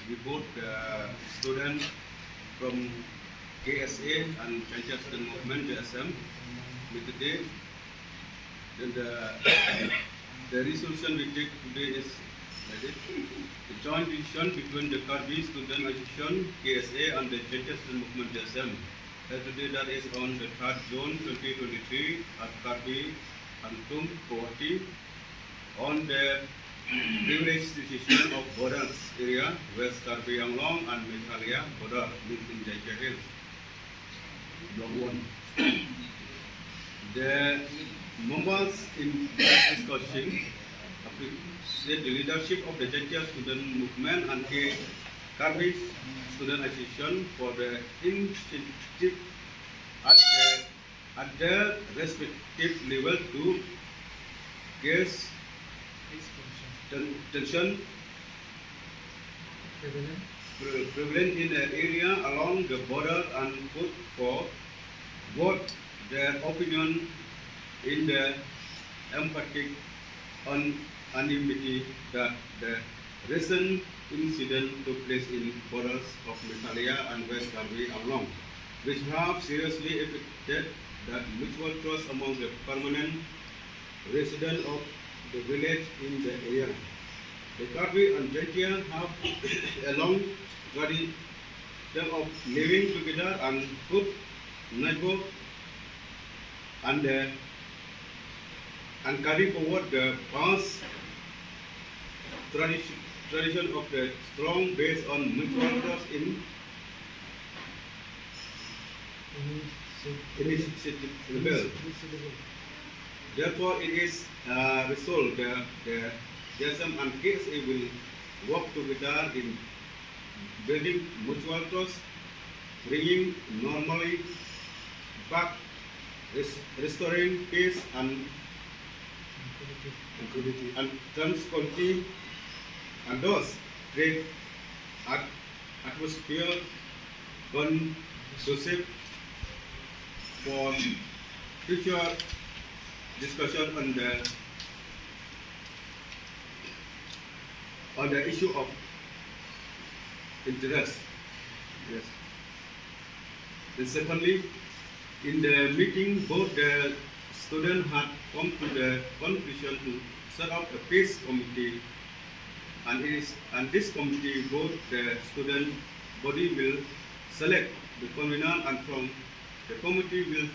we both students from KSA and Chinese Student Movement JSM with today. Then the resolution we take today is like this. The joint decision between the Karbi Student Association KSA and the Chinese Student Movement JSM. Today that is on the 3rd June 2023 at Karbi Antum Kuwati on the privileged decision of borders area West Karbi Anglong and Meghalaya border in Jaija Hills. Block 1. The members in this discussion appreciate the leadership of the Jaija Student Movement and the Karbi Student Association for the initiative at their respective level to case tension prevalent in the area along the border and put for both their opinion in the emphatic unanimity that the recent incident took place in borders of Meghalaya and West Karbi Anglong, which have seriously affected the mutual trust among the permanent residents of the village in the area. The Karbi and Jaija have a long tradition of living together and good neighbor and carry forward the past tradition of the strong base on mutual trust in initiative. Therefore, it is resolved that the JSM and KSA will work together in building mutual trust, bringing normality back, restoring peace and tranquility, and thus create atmosphere conducive for future discussion on the issue of interest. Yes. And secondly, in the meeting, both the students had come to the conclusion to set up a peace committee, and this committee, both the student body will select the convener, and from the committee will